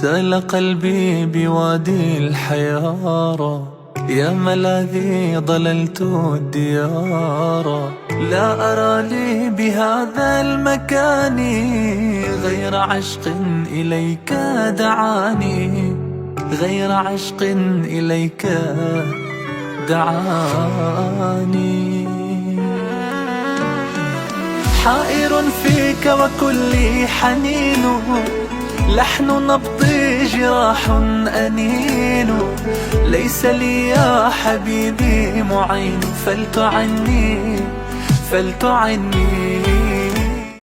سال قلبي بوادي الحيارى، يا ملاذي ضللت الديار. لا أرى لي بهذا المكان غير عشق إليك دعاني، غير عشق إليك دعاني. حائر فيك وكلي حنين، لحن نبضي جراح أنين. ليس لي يا حبيبي معين، فلتعني